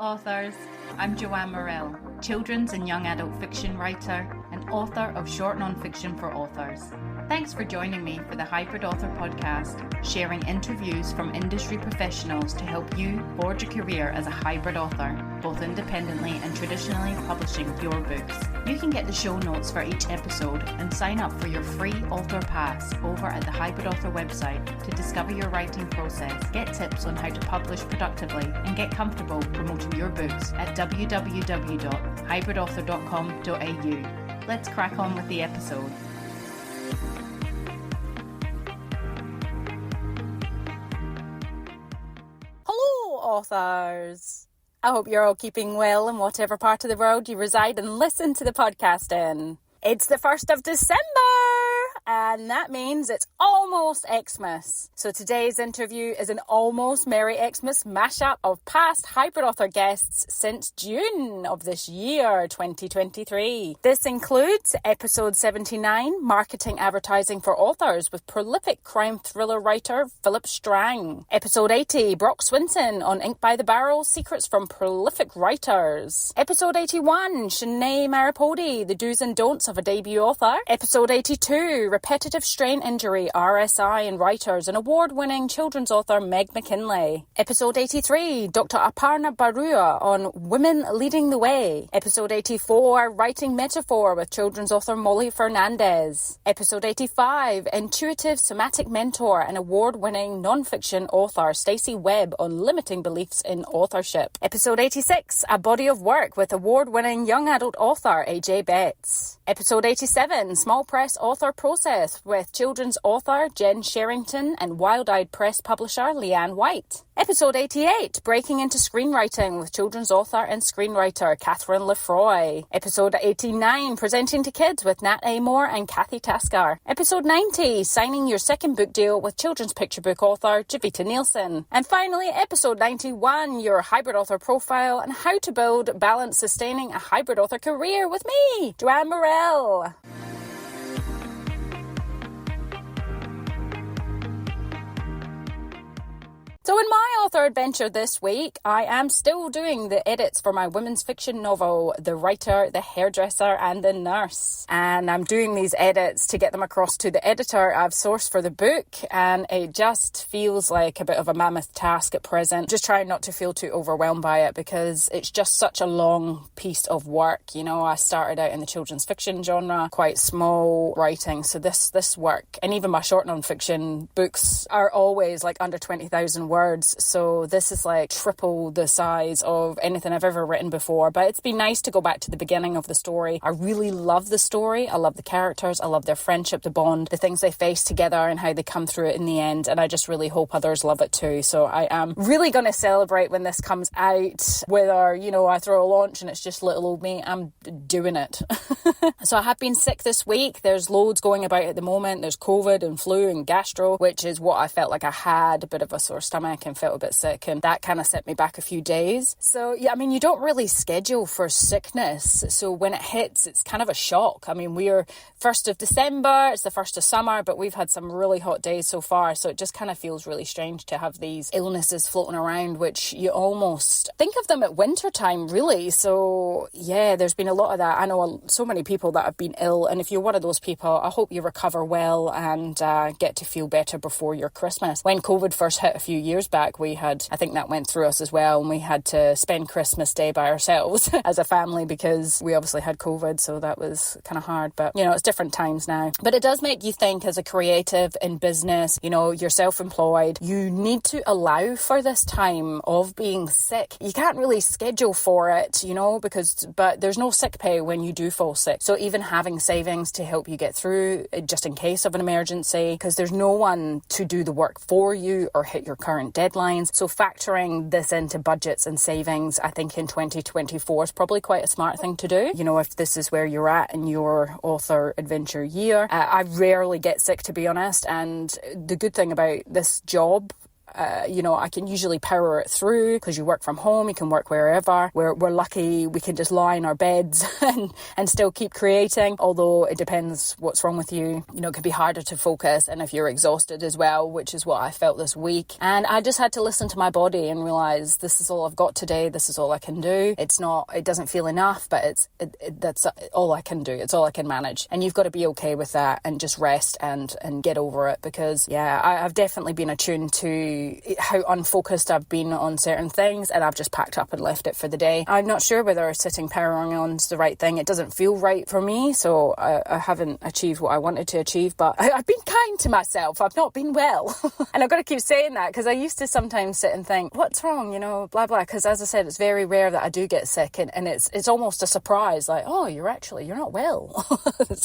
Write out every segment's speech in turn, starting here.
authors, I'm Joanne Morell, children's and young adult fiction writer and author of short non-fiction for authors. Thanks for joining me for the Hybrid Author podcast, sharing interviews from industry professionals to help you forge a career as a hybrid author, both independently and traditionally publishing your books. You can get the show notes for each episode and sign up for your free author pass over at the Hybrid Author website to discover your writing process, get tips on how to publish productively, and get comfortable promoting your books at www.hybridauthor.com.au. Let's crack on with the episode. Hello, authors. I hope you're all keeping well in whatever part of the world you reside and listen to the podcast in. It's the 1st of December, and that means it's almost Xmas. So today's interview is an almost merry Xmas mashup of past hybrid author guests since June of this year, 2023. This includes episode 79, Marketing Advertising for Authors, with prolific crime thriller writer Philip Strang. Episode 80, Brock Swinson on Ink by the Barrel, Secrets from Prolific Writers. Episode 81, Shanae Maripodi, The Do's and Don'ts of a Debut Author. Episode 82, Repetitive Strain Injury, RSI in Writers, and award-winning children's author Meg McKinley. Episode 83, Dr. Aparna Barua on Women Leading the Way. Episode 84, Writing Metaphor with children's author Molly Fernandez. Episode 85, Intuitive Somatic Mentor and award-winning non-fiction author Stacey Webb on limiting beliefs in authorship. Episode 86, A Body of Work with award-winning young adult author AJ Betts. Episode 87, Small Press Author Process with children's author Jen Sherrington and Wild Eyed Press publisher Leanne White. Episode 88, Breaking into Screenwriting with children's author and screenwriter Catherine Lefroy. Episode 89, Presenting to Kids with Nat Amore and Kathy Taskar. Episode 90, Signing Your Second Book Deal with children's picture book author Javita Nielsen. And finally, episode 91, Your Hybrid Author Profile and How to Build, Balance, Sustaining a Hybrid Author Career with me, Joanne Morell. So in my author adventure this week, I am still doing the edits for my women's fiction novel, The Writer, the Hairdresser and the Nurse. And I'm doing these edits to get them across to the editor I've sourced for the book, and it just feels like a bit of a mammoth task at present. Just trying not to feel too overwhelmed by it because it's just such a long piece of work. You know, I started out in the children's fiction genre, quite small writing, so this work, and even my short non-fiction books are always like under 20,000 words, so this is like triple the size of anything I've ever written before. But it's been nice to go back to the beginning of the story. I really love the story. I love the characters. I love their friendship, the bond, the things they face together and how they come through it in the end, and I just really hope others love it too. So I am really going to celebrate when this comes out, whether, you know, I throw a launch and it's just little old me, I'm doing it. So I have been sick this week. There's loads going about at the moment. There's COVID and flu and gastro, which is what I felt like I had, a bit of a sore stomach and felt a bit sick, and that kind of set me back a few days. So yeah, I mean, you don't really schedule for sickness, so when it hits, it's kind of a shock. I mean, we're 1st of December, it's the 1st of summer, but we've had some really hot days so far, so it just kind of feels really strange to have these illnesses floating around, which you almost think of them at winter time, really. So yeah, there's been a lot of that. I know so many people that have been ill, and if you're one of those people, I hope you recover well and get to feel better before your Christmas. When COVID first hit a few years back, we had, I think that went through us as well, and we had to spend Christmas Day by ourselves as a family because we obviously had COVID, so that was kind of hard. But you know, it's different times now. But it does make you think, as a creative in business, you know, you're self-employed, you need to allow for this time of being sick. You can't really schedule for it, you know, but there's no sick pay when you do fall sick. So even having savings to help you get through just in case of an emergency, because there's no one to do the work for you or hit your current deadlines. So factoring this into budgets and savings, I think in 2024 is probably quite a smart thing to do. You know, if this is where you're at in your author adventure year. I rarely get sick, to be honest. And the good thing about this job I can usually power it through because you work from home, you can work wherever. We're lucky we can just lie in our beds and still keep creating, although it depends what's wrong with you. It can be harder to focus, and if you're exhausted as well, which is what I felt this week. And I just had to listen to my body and realise this is all I've got today, this is all I can do. It doesn't feel enough, but that's all I can do. It's all I can manage. And you've got to be okay with that and just rest and get over it, because I've definitely been attuned to how unfocused I've been on certain things, and I've just packed up and left it for the day. I'm not sure whether sitting powering on is the right thing. It doesn't feel right for me, so I haven't achieved what I wanted to achieve, but I've been kind to myself. I've not been well. And I've got to keep saying that, because I used to sometimes sit and think, what's wrong, blah blah, because as I said, it's very rare that I do get sick, and it's almost a surprise, like, oh, you're not well.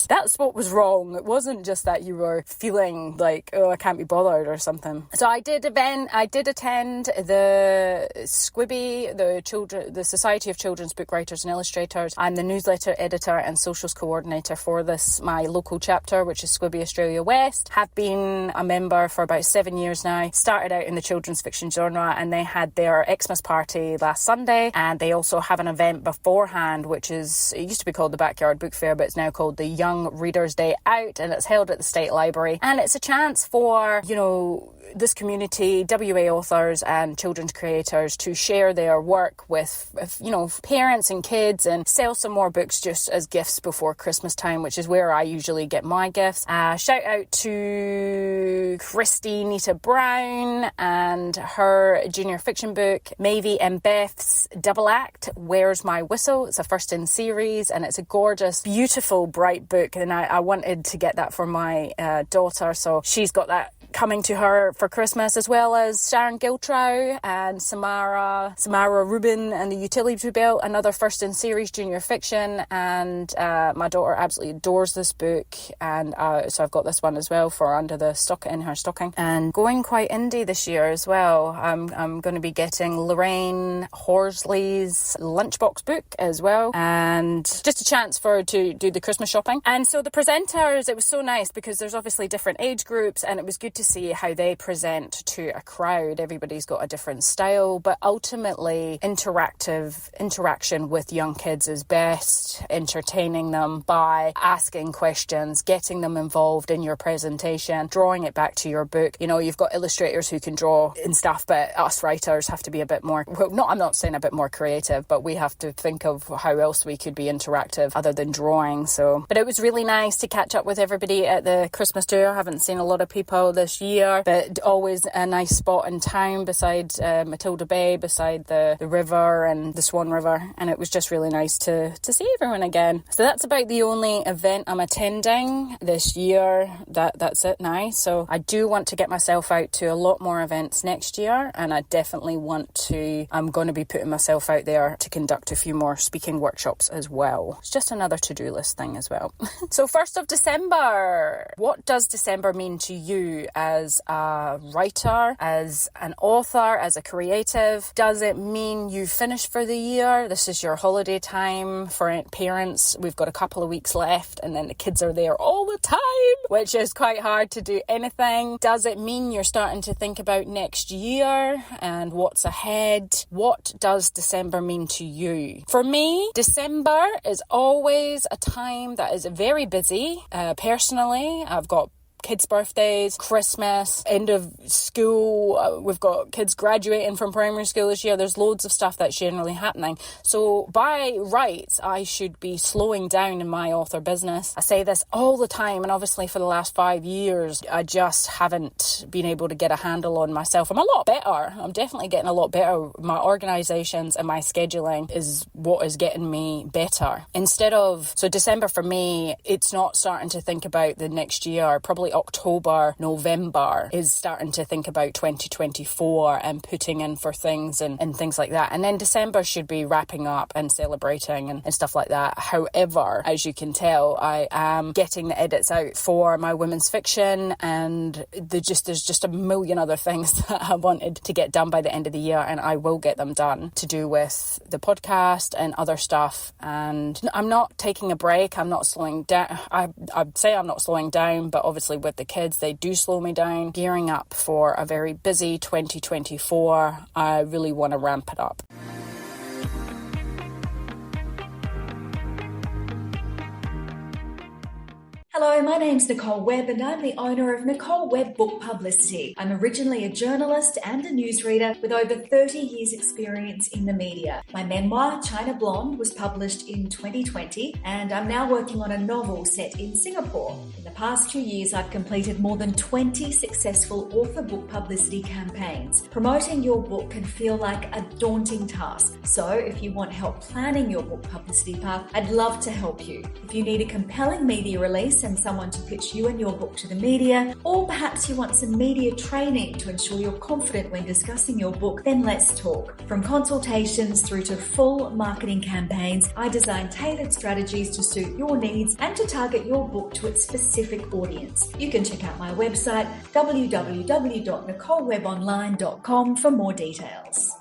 That's what was wrong. It wasn't just that you were feeling like, oh, I can't be bothered or something. So I did attend the Squibby, the Society of Children's Book Writers and Illustrators. I'm the newsletter editor and socials coordinator for this, my local chapter, which is Squibby Australia West. Have been a member for about 7 years now. Started out in the children's fiction genre, and they had their Xmas party last Sunday, and they also have an event beforehand, which is, it used to be called the Backyard Book Fair, but it's now called the Young Readers' Day Out, and it's held at the State Library. And it's a chance for, this community, WA authors and children's creators, to share their work with parents and kids, and sell some more books just as gifts before Christmas time, which is where I usually get my gifts. Shout out to Christy Nita Brown and her junior fiction book, Mavie and Beth's double act, Where's My Whistle? It's a first in series, and it's a gorgeous, beautiful, bright book, and I wanted to get that for my daughter, so she's got that coming to her for Christmas, as well as Sharon Giltrow and Samara Rubin and the Utility Belt, another first in series junior fiction, and my daughter absolutely adores this book, and so I've got this one as well for under the stock in her stocking. And going quite indie this year as well, I'm going to be getting Lorraine Horsley's Lunchbox book as well, and just a chance to do the Christmas shopping. And so the presenters, it was so nice because there's obviously different age groups, and it was good to see how they present to a crowd. Everybody's got a different style, but ultimately interaction with young kids is best. Entertaining them by asking questions, getting them involved in your presentation, drawing it back to your book. You've got illustrators who can draw and stuff, but us writers have to be a bit more, I'm not saying a bit more creative, but we have to think of how else we could be interactive other than drawing. But it was really nice to catch up with everybody at the Christmas do. I haven't seen a lot of people this year, but always a nice spot in town beside Matilda Bay, beside the river and the Swan River, and it was just really nice to see everyone again. So that's about the only event I'm attending this year. That's it now. So I do want to get myself out to a lot more events next year, and I definitely I'm going to be putting myself out there to conduct a few more speaking workshops as well. It's just another to-do list thing as well. So 1st of December, what does December mean to you as a writer, as an author, as a creative? Does it mean you finished for the year? This is your holiday time for parents. We've got a couple of weeks left, and then the kids are there all the time, which is quite hard to do anything. Does it mean you're starting to think about next year and what's ahead? What does December mean to you? For me, December is always a time that is very busy. Personally, I've got kids' birthdays, Christmas, end of school. We've got kids graduating from primary school this year. There's loads of stuff that's generally happening. So by rights, I should be slowing down in my author business. I say this all the time, and obviously for the last 5 years, I just haven't been able to get a handle on myself. I'm a lot better. I'm definitely getting a lot better. My organisations and my scheduling is what is getting me better. So December for me, it's not starting to think about the next year. Probably October, November is starting to think about 2024 and putting in for things and things like that. And then December should be wrapping up and celebrating and stuff like that. However, as you can tell, I am getting the edits out for my women's fiction, and there's just a million other things that I wanted to get done by the end of the year, and I will get them done, to do with the podcast and other stuff. And I'm not taking a break. I'm not slowing down. I'd say I'm not slowing down, but obviously with the kids, they do slow me down. Gearing up for a very busy 2024, I really want to ramp it up. Hello, my name's Nicole Webb and I'm the owner of Nicole Webb Book Publicity. I'm originally a journalist and a newsreader with over 30 years experience in the media. My memoir, China Blonde, was published in 2020 and I'm now working on a novel set in Singapore. In the past 2 years, I've completed more than 20 successful author book publicity campaigns. Promoting your book can feel like a daunting task. So if you want help planning your book publicity path, I'd love to help you. If you need a compelling media release and someone to pitch you and your book to the media, or perhaps you want some media training to ensure you're confident when discussing your book, then let's talk. From consultations through to full marketing campaigns, I design tailored strategies to suit your needs and to target your book to its specific audience. You can check out my website, www.nicolewebonline.com, for more details.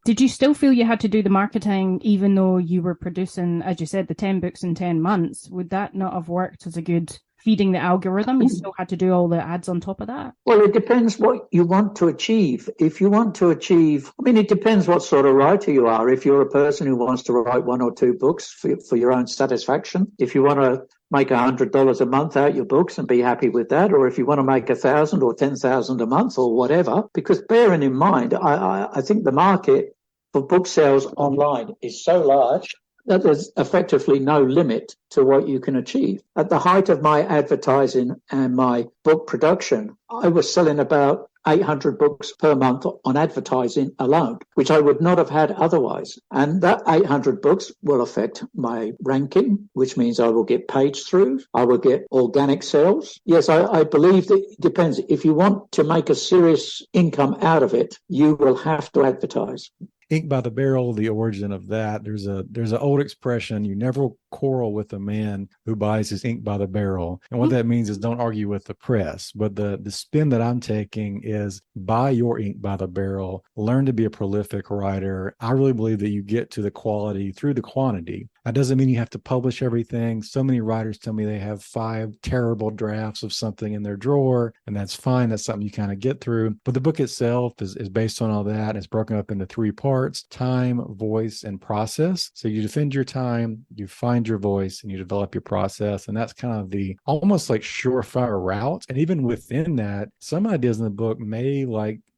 Did you still feel you had to do the marketing even though you were producing, as you said, the 10 books in 10 months? Would that not have worked as a good feeding the algorithm? You still had to do all the ads on top of that? Well, it depends what you want to achieve. If you want to achieve, it depends what sort of writer you are. If you're a person who wants to write 1 or 2 books for your own satisfaction, if you want to make $100 a month out your books and be happy with that, or if you want to make 1,000 or 10,000 a month or whatever, because bearing in mind, I think the market for book sales online is so large that there's effectively no limit to what you can achieve. At the height of my advertising and my book production, I was selling about 800 books per month on advertising alone, which I would not have had otherwise. And that 800 books will affect my ranking, which means I will get page throughs, I will get organic sales. Yes, I believe that it depends. If you want to make a serious income out of it, you will have to advertise. Ink by the barrel, the origin of that. There's an old expression: you never quarrel with a man who buys his ink by the barrel. And what that means is don't argue with the press. But the spin that I'm taking is buy your ink by the barrel, learn to be a prolific writer. I really believe that you get to the quality through the quantity. That doesn't mean you have to publish everything. So many writers tell me they have 5 terrible drafts of something in their drawer, and that's fine. That's something you kind of get through. But the book itself is based on all that. It's broken up into 3 parts: time, voice, and process. So you defend your time, you find your voice, and you develop your process. And that's kind of the almost like surefire route. And even within that, some ideas in the book may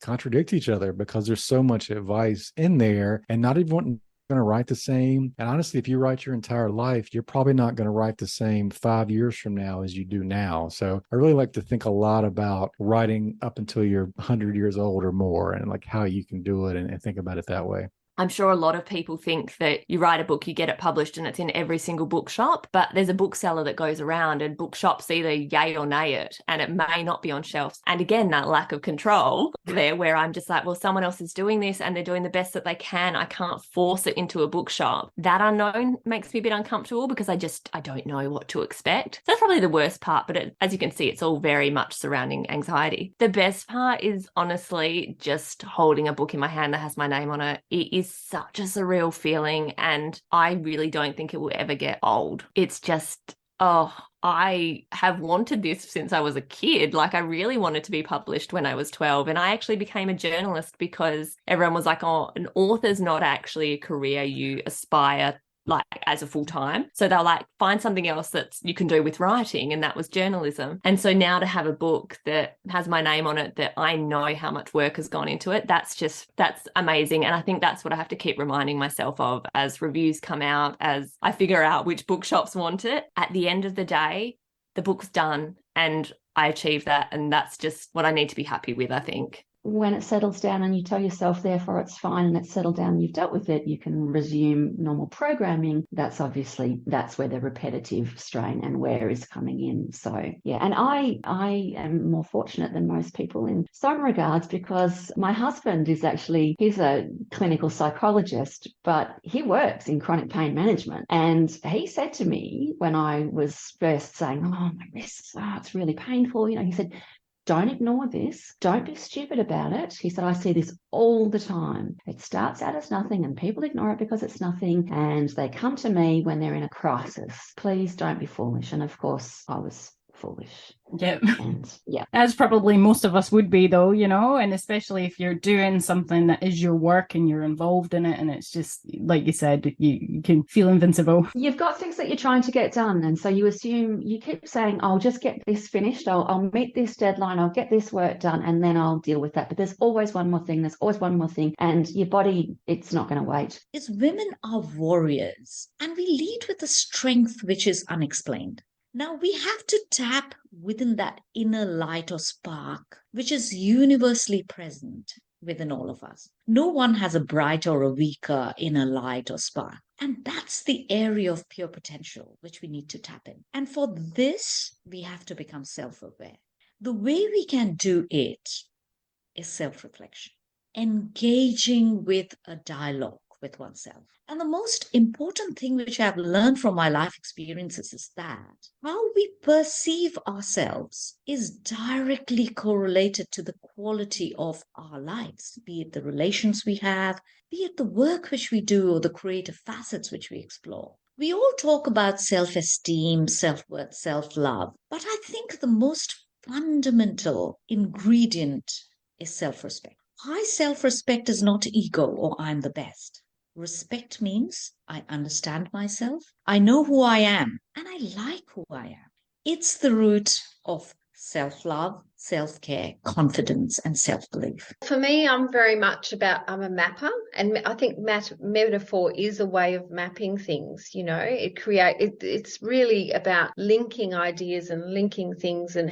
contradict each other because there's so much advice in there, and not everyone going to write the same. And honestly, if you write your entire life, you're probably not going to write the same 5 years from now as you do now. So I really like to think a lot about writing up until you're 100 years old or more, and how you can do it, and think about it that way. I'm sure a lot of people think that you write a book, you get it published, and it's in every single bookshop. But there's a bookseller that goes around, and bookshops either yay or nay it, and it may not be on shelves. And again, that lack of control there, where I'm just like, well, someone else is doing this and they're doing the best that they can. I can't force it into a bookshop. That unknown makes me a bit uncomfortable because I don't know what to expect. So that's probably the worst part. But as you can see, it's all very much surrounding anxiety. The best part is honestly just holding a book in my hand that has my name on it. It is such a surreal feeling, and I really don't think it will ever get old. It's just, I have wanted this since I was a kid. I really wanted to be published when I was 12, and I actually became a journalist because everyone was like, oh, an author's not actually a career you aspire as a full-time. So they'll find something else that you can do with writing, and that was journalism. And so now to have a book that has my name on it, that I know how much work has gone into it, that's amazing. And I think that's what I have to keep reminding myself of as reviews come out, as I figure out which bookshops want it. At the end of the day, the book's done and I achieved that, and that's just what I need to be happy with, I think. When it settles down and you tell yourself, therefore, it's fine and it's settled down, you've dealt with it, you can resume normal programming. That's where the repetitive strain and wear is coming in. So, yeah. And I am more fortunate than most people in some regards because my husband he's a clinical psychologist, but he works in chronic pain management. And he said to me when I was first saying, oh, my wrists, it's really painful, he said, don't ignore this. Don't be stupid about it. He said, I see this all the time. It starts out as nothing and people ignore it because it's nothing. And they come to me when they're in a crisis. Please don't be foolish. And of course, I was foolish. Yeah. And yeah. As probably most of us would be, though, you know, and especially if you're doing something that is your work and you're involved in it, and it's just, like you said, you can feel invincible. You've got things that you're trying to get done. And so you assume, you keep saying, I'll just get this finished. I'll meet this deadline. I'll get this work done and then I'll deal with that. But there's always one more thing. There's always one more thing. And your body, it's not going to wait. Is women are warriors and we lead with a strength which is unexplained. Now we have to tap within that inner light or spark, which is universally present within all of us. No one has a brighter or a weaker inner light or spark. And that's the area of pure potential, which we need to tap in. And for this, we have to become self-aware. The way we can do it is self-reflection, engaging with a dialogue with oneself. And the most important thing which I've learned from my life experiences is that how we perceive ourselves is directly correlated to the quality of our lives, be it the relations we have, be it the work which we do, or the creative facets which we explore. We all talk about self-esteem, self-worth, self-love, but I think the most fundamental ingredient is self-respect. High self-respect is not ego or I'm the best. Respect means I understand myself, I know who I am, and I like who I am. It's the root of self-love, self-care, confidence, and self-belief. For me, I'm very much I'm a mapper, and I think metaphor is a way of mapping things. You know, it's really about linking ideas and linking things and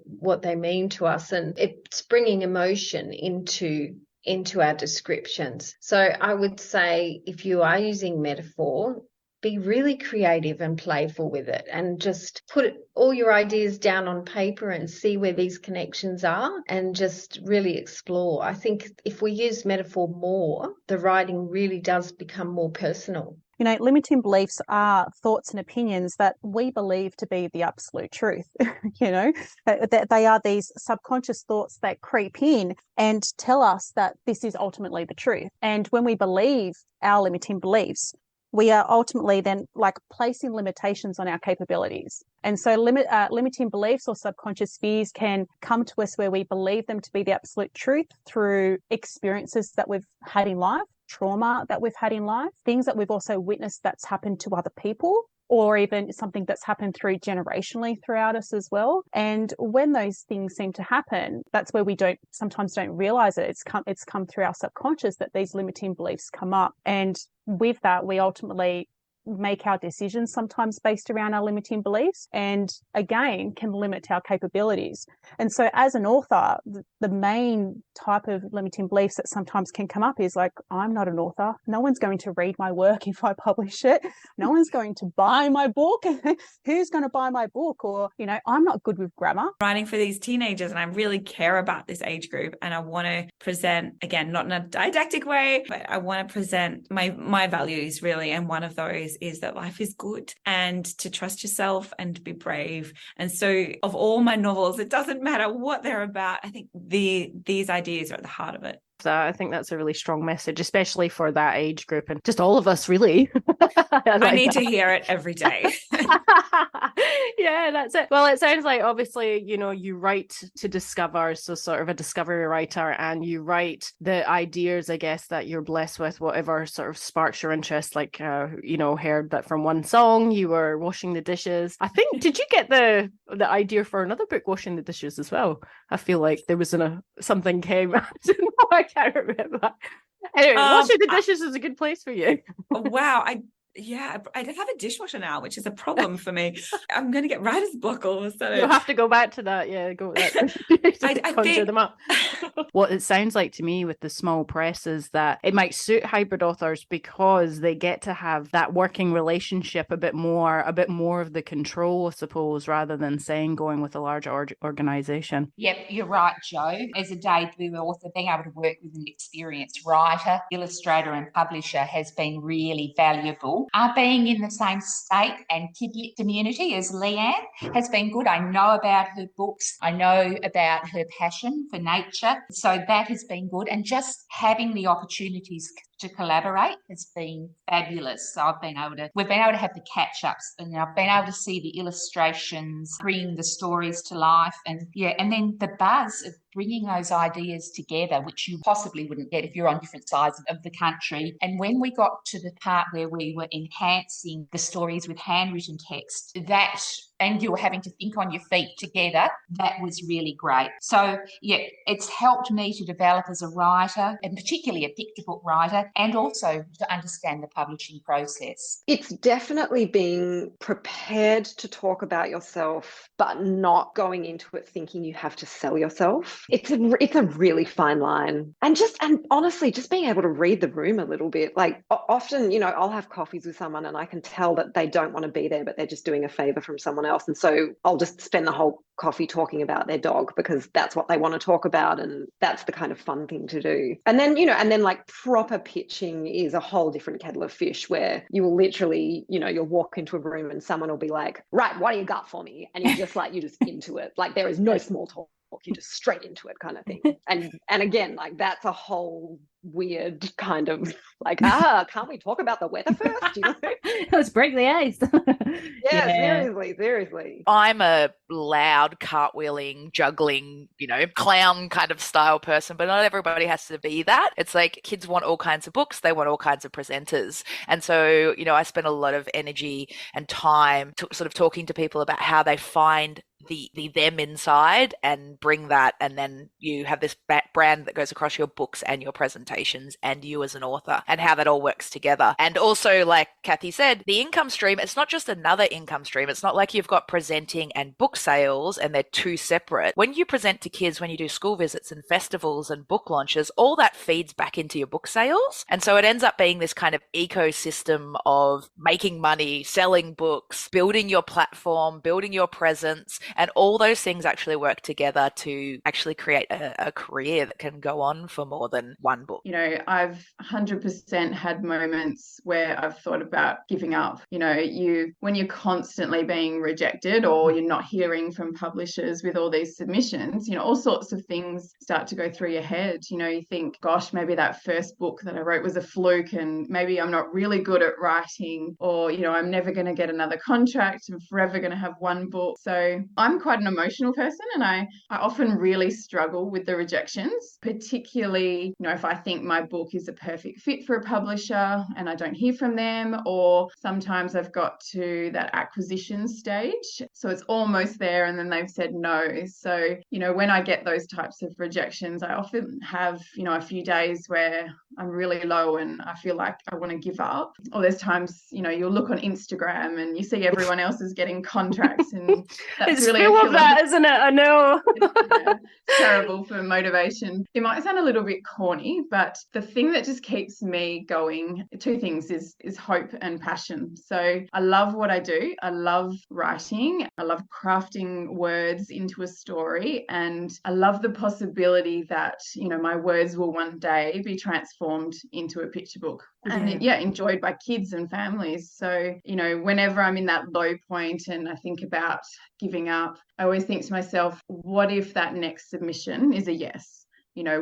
what they mean to us, and it's bringing emotion into our descriptions. So I would say if you are using metaphor, be really creative and playful with it and just put all your ideas down on paper and see where these connections are and just really explore. I think if we use metaphor more, the writing really does become more personal. You know, limiting beliefs are thoughts and opinions that we believe to be the absolute truth. You know, that they are these subconscious thoughts that creep in and tell us that this is ultimately the truth. And when we believe our limiting beliefs, we are ultimately then like placing limitations on our capabilities. And so limiting beliefs or subconscious fears can come to us where we believe them to be the absolute truth through experiences that we've had in life, trauma that we've had in life, things that we've also witnessed that's happened to other people, or even something that's happened generationally throughout us as well. And when those things seem to happen, that's where we sometimes don't realize it. It's come through our subconscious that these limiting beliefs come up. And with that, we ultimately make our decisions sometimes based around our limiting beliefs, and again can limit our capabilities. And so as an author, the main type of limiting beliefs that sometimes can come up is like, I'm not an author, no one's going to read my work if I publish it, no one's going to buy my book, who's going to buy my book, or, you know, I'm not good with grammar. Writing for these teenagers, and I really care about this age group, and I want to present, again, not in a didactic way, but I want to present my values really, and one of those is that life is good and to trust yourself and to be brave. And so of all my novels, it doesn't matter what they're about, I think these ideas are at the heart of it. I think that's a really strong message, especially for that age group and just all of us, really. I need to hear it every day. Yeah, that's it. Well, it sounds like obviously, you know, you write to discover, so sort of a discovery writer, and you write the ideas, I guess, that you're blessed with, whatever sort of sparks your interest. Like, you know, heard that from one song, you were washing the dishes. I think, did you get the idea for another book, Washing the Dishes, as well? I feel like there was something came. I don't know, I can't remember. Anyway, washing the dishes is a good place for you. Wow. I have a dishwasher now, which is a problem for me. I'm going to get writer's block all of a sudden. You'll have to go back to that. Yeah, go with that. I conjure them up. What it sounds like to me with the small press is that it might suit hybrid authors because they get to have that working relationship a bit more of the control, I suppose, rather than going with a large organization. Yep, you're right, Jo. As a debut author, being able to work with an experienced writer, illustrator and publisher has been really valuable. people. Being in the same state and community as Leanne has been good. I know about her books. I know about her passion for nature. So that has been good. And just having the opportunities to collaborate has been fabulous. So we've been able to have the catch-ups, and I've been able to see the illustrations, bringing the stories to life, and then the buzz of bringing those ideas together, which you possibly wouldn't get if you're on different sides of the country. And when we got to the part where we were enhancing the stories with handwritten text, and you were having to think on your feet together, that was really great. So, it's helped me to develop as a writer, and particularly a picture book writer, and also to understand the publishing process. It's definitely being prepared to talk about yourself, but not going into it thinking you have to sell yourself. It's a really fine line. And honestly, just being able to read the room a little bit. Like often, I'll have coffees with someone and I can tell that they don't want to be there, but they're just doing a favor from someone else. And so I'll just spend the whole coffee talking about their dog because that's what they want to talk about, and that's the kind of fun thing to do. And then like proper pitching is a whole different kettle of fish, where you will literally, you'll walk into a room and someone will be like, right, what do you got for me? And you're just into it. Like there is no small talk. You're just straight into it kind of thing. And again, like that's a whole weird kind of like, can't we talk about the weather first? Let's break the ice. Seriously. I'm a loud cartwheeling, juggling, clown kind of style person, but not everybody has to be that. It's like kids want all kinds of books. They want all kinds of presenters. And so, I spend a lot of energy and time sort of talking to people about how they find the them inside and bring that, and then you have this brand that goes across your books and your presentations and you as an author, and how that all works together. And also, like Kathy said, the income stream, it's not just another income stream. It's not like you've got presenting and book sales and they're two separate. When you present to kids, when you do school visits and festivals and book launches, all that feeds back into your book sales. And so it ends up being this kind of ecosystem of making money, selling books, building your platform, building your presence. And all those things actually work together to actually create a career that can go on for more than one book. I've 100% had moments where I've thought about giving up. When you're constantly being rejected or you're not hearing from publishers with all these submissions, all sorts of things start to go through your head. You think, gosh, maybe that first book that I wrote was a fluke, and maybe I'm not really good at writing, or, I'm never going to get another contract. I'm forever going to have one book. So I'm quite an emotional person, and I often really struggle with the rejections, particularly, if I think my book is a perfect fit for a publisher and I don't hear from them, or sometimes I've got to that acquisition stage. So it's almost there and then they've said no. So, when I get those types of rejections, I often have, a few days where I'm really low and I feel like I want to give up. Or there's times, you'll look on Instagram and you see everyone else is getting contracts, and that's it's really full of that, isn't it? I know. It's terrible for motivation. It might sound a little bit corny, but the thing that just keeps me going, two things, is hope and passion. So I love what I do. I love writing. I love crafting words into a story, and I love the possibility that, my words will one day be transformed into a picture book and enjoyed by kids and families. So, whenever I'm in that low point and I think about giving up, I always think to myself, what if that next submission is a yes?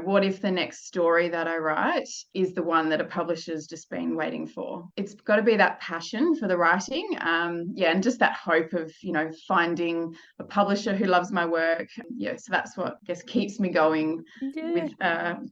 What if the next story that I write is the one that a publisher's just been waiting for? It's got to be that passion for the writing, and just that hope of, finding a publisher who loves my work. So that's what I guess keeps me going with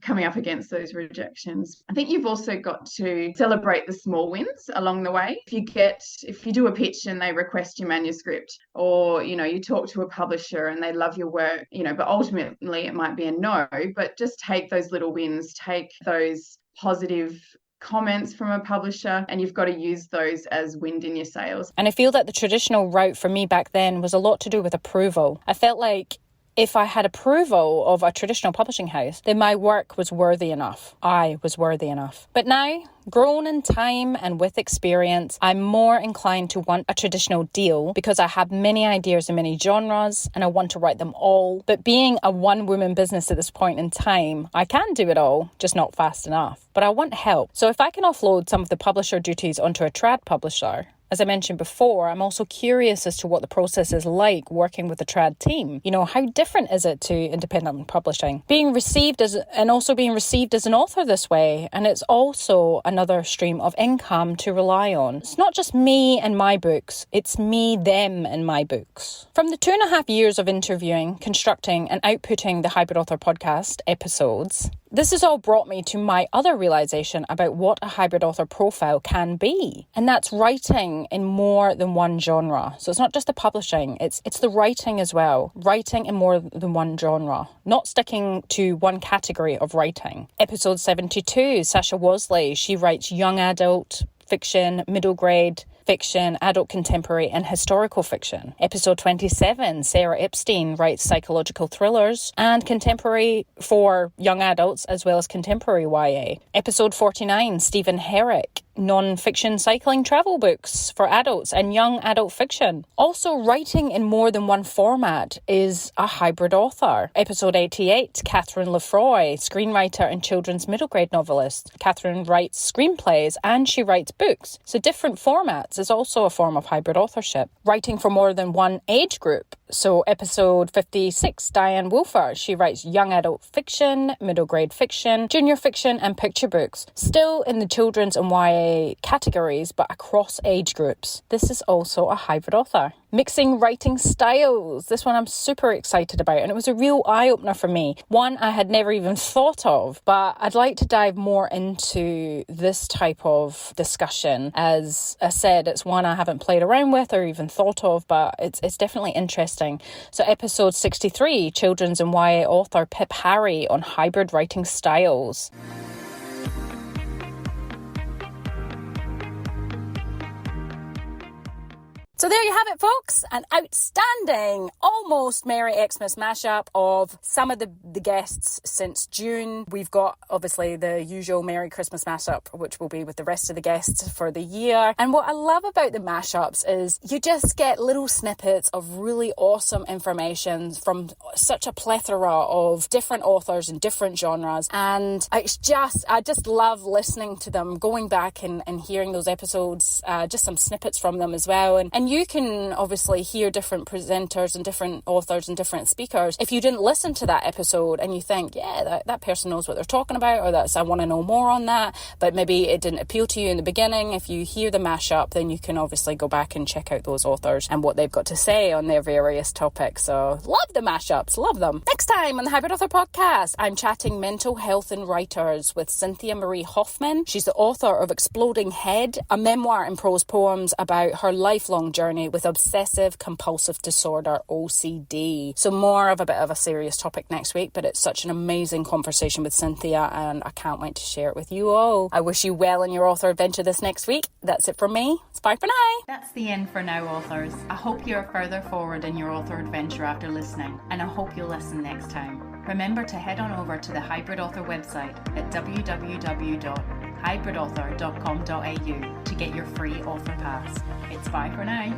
coming up against those rejections. I think you've also got to celebrate the small wins along the way. If you do a pitch and they request your manuscript, or, you talk to a publisher and they love your work, but ultimately it might be a no, but just take those little wins, take those positive comments from a publisher, and you've got to use those as wind in your sails. And I feel that the traditional route for me back then was a lot to do with approval. I felt like if I had approval of a traditional publishing house, then my work was worthy enough. I was worthy enough. But now, grown in time and with experience, I'm more inclined to want a traditional deal because I have many ideas in many genres and I want to write them all. But being a one-woman business at this point in time, I can do it all, just not fast enough. But I want help. So if I can offload some of the publisher duties onto a trad publisher, as I mentioned before, I'm also curious as to what the process is like working with a trad team. You know, how different is it to independent publishing? Being received as an author this way, and it's also another stream of income to rely on. It's not just me and my books, it's me, them, and my books. From the 2.5 years of interviewing, constructing, and outputting the Hybrid Author podcast episodes, this has all brought me to my other realization about what a hybrid author profile can be. And that's writing in more than one genre. So it's not just the publishing, it's the writing as well. Writing in more than one genre. Not sticking to one category of writing. Episode 72, Sasha Wosley, she writes young adult fiction, middle grade fiction, adult contemporary, and historical fiction. Episode 27, Sarah Epstein writes psychological thrillers and contemporary for young adults as well as contemporary YA. Episode 49, Stephen Herrick, non-fiction cycling travel books for adults and young adult fiction. Also, writing in more than one format is a hybrid author. Episode 88, Catherine Lefroy, screenwriter and children's middle grade novelist. Catherine writes screenplays and she writes books. So different formats is also a form of hybrid authorship. Writing for more than one age group. So episode 56, Diane Wolfer, she writes young adult fiction, middle grade fiction, junior fiction and picture books. Still in the children's and YA categories, but across age groups. This is also a hybrid author. Mixing writing styles. This one I'm super excited about, and it was a real eye-opener for me. One I had never even thought of, but I'd like to dive more into this type of discussion. As I said, it's one I haven't played around with or even thought of, but it's definitely interesting. So episode 63, children's and YA author Pip Harry on hybrid writing styles. So there you have it, folks. An outstanding, almost Merry Xmas mashup of some of the guests since June. We've got, obviously, the usual Merry Christmas mashup, which will be with the rest of the guests for the year. And what I love about the mashups is you just get little snippets of really awesome information from such a plethora of different authors and different genres. And I just love listening to them, going back and hearing those episodes, just some snippets from them as well. And you can obviously hear different presenters and different authors and different speakers. If you didn't listen to that episode and you think, yeah, that person knows what they're talking about, or I want to know more on that, but maybe it didn't appeal to you in the beginning, if you hear the mashup, then you can obviously go back and check out those authors and what they've got to say on their various topics. So love the mashups, love them. Next time on the Hybrid Author Podcast, I'm chatting mental health and writers with Cynthia Marie Hoffman. She's the author of Exploding Head, a memoir in prose poems about her lifelong journey with obsessive compulsive disorder, OCD. So more of a bit of a serious topic next week, but it's such an amazing conversation with Cynthia and I can't wait to share it with you all. I wish you well in your author adventure this next week. That's it from me. It's bye for now. That's the end for now, authors. I hope you're further forward in your author adventure after listening, and I hope you'll listen next time. Remember to head on over to the Hybrid Author website at www.hybridauthor.com.au to get your free author pass. It's bye for now.